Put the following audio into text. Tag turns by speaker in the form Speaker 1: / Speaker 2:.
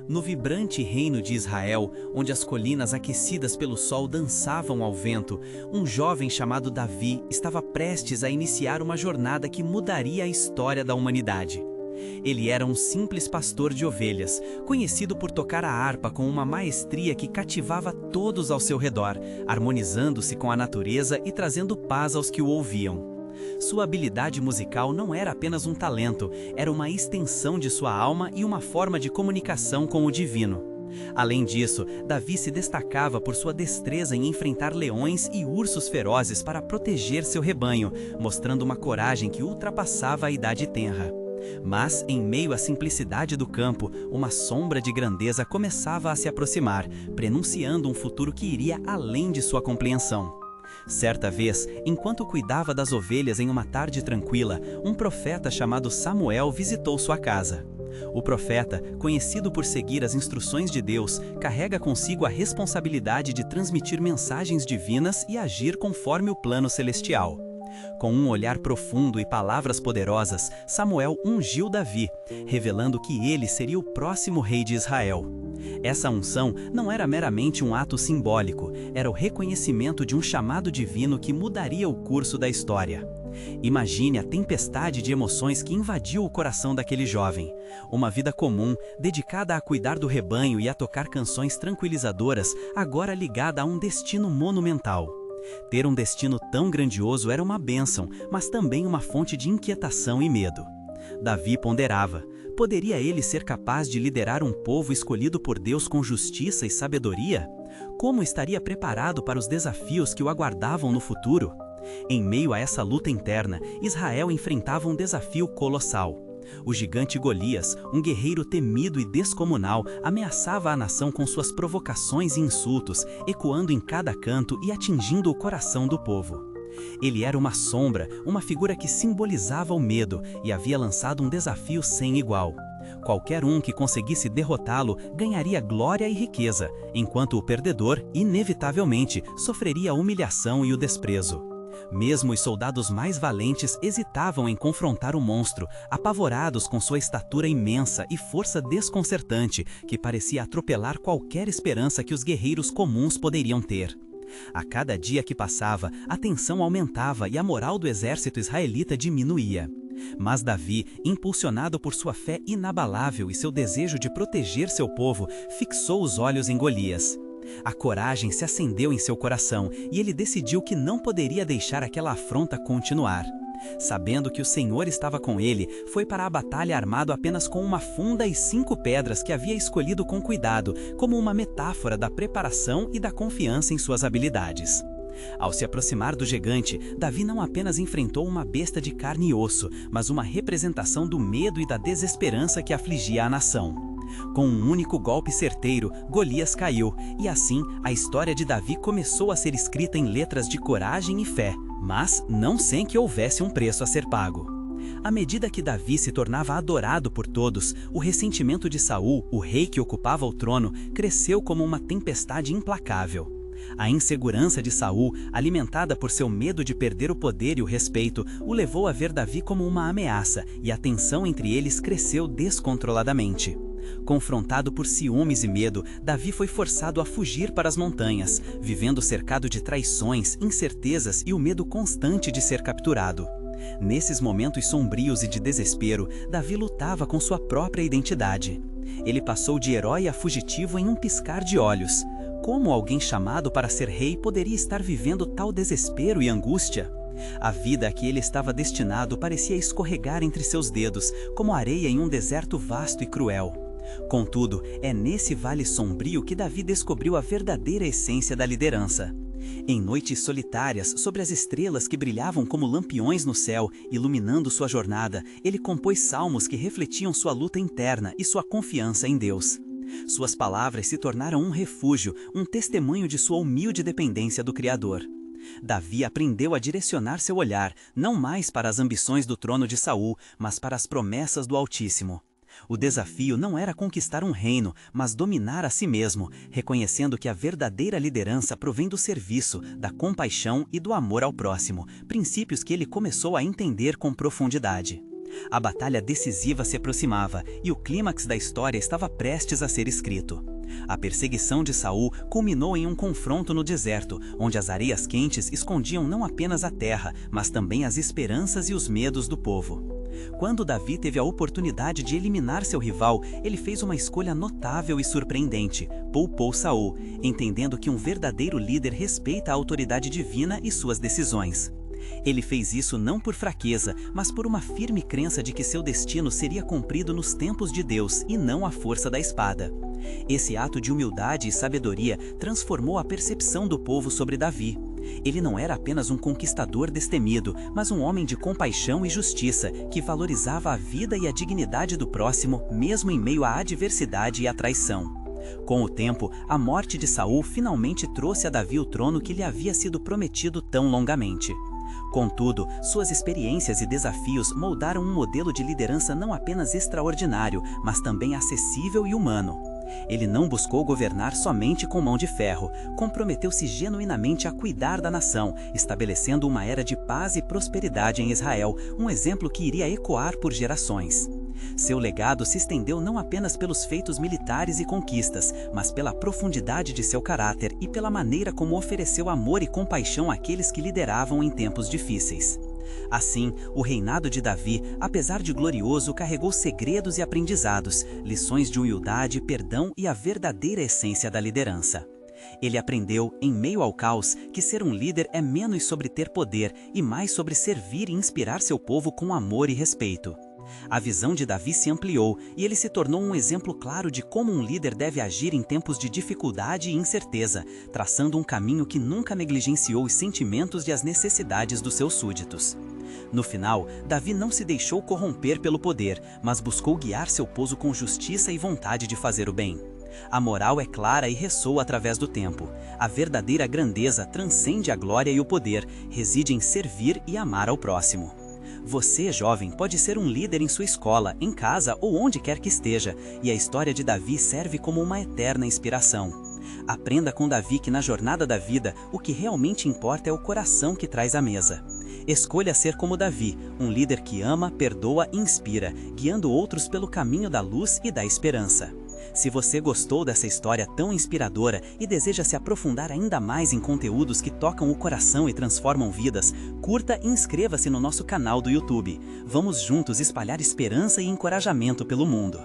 Speaker 1: No vibrante reino de Israel, onde as colinas aquecidas pelo sol dançavam ao vento, um jovem chamado Davi estava prestes a iniciar uma jornada que mudaria a história da humanidade. Ele era um simples pastor de ovelhas, conhecido por tocar a harpa com uma maestria que cativava todos ao seu redor, harmonizando-se com a natureza e trazendo paz aos que o ouviam. Sua habilidade musical não era apenas um talento, era uma extensão de sua alma e uma forma de comunicação com o divino. Além disso, Davi se destacava por sua destreza em enfrentar leões e ursos ferozes para proteger seu rebanho, mostrando uma coragem que ultrapassava a idade tenra. Mas, em meio à simplicidade do campo, uma sombra de grandeza começava a se aproximar, prenunciando um futuro que iria além de sua compreensão. Certa vez, enquanto cuidava das ovelhas em uma tarde tranquila, um profeta chamado Samuel visitou sua casa. O profeta, conhecido por seguir as instruções de Deus, carrega consigo a responsabilidade de transmitir mensagens divinas e agir conforme o plano celestial. Com um olhar profundo e palavras poderosas, Samuel ungiu Davi, revelando que ele seria o próximo rei de Israel. Essa unção não era meramente um ato simbólico, era o reconhecimento de um chamado divino que mudaria o curso da história. Imagine a tempestade de emoções que invadiu o coração daquele jovem. Uma vida comum, dedicada a cuidar do rebanho e a tocar canções tranquilizadoras, agora ligada a um destino monumental. Ter um destino tão grandioso era uma bênção, mas também uma fonte de inquietação e medo. Davi ponderava: poderia ele ser capaz de liderar um povo escolhido por Deus com justiça e sabedoria? Como estaria preparado para os desafios que o aguardavam no futuro? Em meio a essa luta interna, Israel enfrentava um desafio colossal. O gigante Golias, um guerreiro temido e descomunal, ameaçava a nação com suas provocações e insultos, ecoando em cada canto e atingindo o coração do povo. Ele era uma sombra, uma figura que simbolizava o medo e havia lançado um desafio sem igual. Qualquer um que conseguisse derrotá-lo ganharia glória e riqueza, enquanto o perdedor, inevitavelmente, sofreria a humilhação e o desprezo. Mesmo os soldados mais valentes hesitavam em confrontar o monstro, apavorados com sua estatura imensa e força desconcertante, que parecia atropelar qualquer esperança que os guerreiros comuns poderiam ter. A cada dia que passava, a tensão aumentava e a moral do exército israelita diminuía. Mas Davi, impulsionado por sua fé inabalável e seu desejo de proteger seu povo, fixou os olhos em Golias. A coragem se acendeu em seu coração e ele decidiu que não poderia deixar aquela afronta continuar. Sabendo que o Senhor estava com ele, foi para a batalha armado apenas com uma funda e 5 pedras que havia escolhido com cuidado, como uma metáfora da preparação e da confiança em suas habilidades. Ao se aproximar do gigante, Davi não apenas enfrentou uma besta de carne e osso, mas uma representação do medo e da desesperança que afligia a nação. Com um único golpe certeiro, Golias caiu, e assim a história de Davi começou a ser escrita em letras de coragem e fé, mas não sem que houvesse um preço a ser pago. À medida que Davi se tornava adorado por todos, o ressentimento de Saul, o rei que ocupava o trono, cresceu como uma tempestade implacável. A insegurança de Saul, alimentada por seu medo de perder o poder e o respeito, o levou a ver Davi como uma ameaça, e a tensão entre eles cresceu descontroladamente. Confrontado por ciúmes e medo, Davi foi forçado a fugir para as montanhas, vivendo cercado de traições, incertezas e o medo constante de ser capturado. Nesses momentos sombrios e de desespero, Davi lutava com sua própria identidade. Ele passou de herói a fugitivo em um piscar de olhos. Como alguém chamado para ser rei poderia estar vivendo tal desespero e angústia? A vida a que ele estava destinado parecia escorregar entre seus dedos, como areia em um deserto vasto e cruel. Contudo, é nesse vale sombrio que Davi descobriu a verdadeira essência da liderança. Em noites solitárias, sobre as estrelas que brilhavam como lampiões no céu, iluminando sua jornada, ele compôs salmos que refletiam sua luta interna e sua confiança em Deus. Suas palavras se tornaram um refúgio, um testemunho de sua humilde dependência do Criador. Davi aprendeu a direcionar seu olhar, não mais para as ambições do trono de Saul, mas para as promessas do Altíssimo. O desafio não era conquistar um reino, mas dominar a si mesmo, reconhecendo que a verdadeira liderança provém do serviço, da compaixão e do amor ao próximo, princípios que ele começou a entender com profundidade. A batalha decisiva se aproximava e o clímax da história estava prestes a ser escrito. A perseguição de Saul culminou em um confronto no deserto, onde as areias quentes escondiam não apenas a terra, mas também as esperanças e os medos do povo. Quando Davi teve a oportunidade de eliminar seu rival, ele fez uma escolha notável e surpreendente: poupou Saul, entendendo que um verdadeiro líder respeita a autoridade divina e suas decisões. Ele fez isso não por fraqueza, mas por uma firme crença de que seu destino seria cumprido nos tempos de Deus e não à força da espada. Esse ato de humildade e sabedoria transformou a percepção do povo sobre Davi. Ele não era apenas um conquistador destemido, mas um homem de compaixão e justiça, que valorizava a vida e a dignidade do próximo, mesmo em meio à adversidade e à traição. Com o tempo, a morte de Saul finalmente trouxe a Davi o trono que lhe havia sido prometido tão longamente. Contudo, suas experiências e desafios moldaram um modelo de liderança não apenas extraordinário, mas também acessível e humano. Ele não buscou governar somente com mão de ferro, comprometeu-se genuinamente a cuidar da nação, estabelecendo uma era de paz e prosperidade em Israel, um exemplo que iria ecoar por gerações. Seu legado se estendeu não apenas pelos feitos militares e conquistas, mas pela profundidade de seu caráter e pela maneira como ofereceu amor e compaixão àqueles que lideravam em tempos difíceis. Assim, o reinado de Davi, apesar de glorioso, carregou segredos e aprendizados, lições de humildade, perdão e a verdadeira essência da liderança. Ele aprendeu, em meio ao caos, que ser um líder é menos sobre ter poder e mais sobre servir e inspirar seu povo com amor e respeito. A visão de Davi se ampliou e ele se tornou um exemplo claro de como um líder deve agir em tempos de dificuldade e incerteza, traçando um caminho que nunca negligenciou os sentimentos e as necessidades dos seus súditos. No final, Davi não se deixou corromper pelo poder, mas buscou guiar seu povo com justiça e vontade de fazer o bem. A moral é clara e ressoa através do tempo. A verdadeira grandeza transcende a glória e o poder, reside em servir e amar ao próximo. Você, jovem, pode ser um líder em sua escola, em casa ou onde quer que esteja, e a história de Davi serve como uma eterna inspiração. Aprenda com Davi que na jornada da vida, o que realmente importa é o coração que traz à mesa. Escolha ser como Davi, um líder que ama, perdoa e inspira, guiando outros pelo caminho da luz e da esperança. Se você gostou dessa história tão inspiradora e deseja se aprofundar ainda mais em conteúdos que tocam o coração e transformam vidas, curta e inscreva-se no nosso canal do YouTube. Vamos juntos espalhar esperança e encorajamento pelo mundo.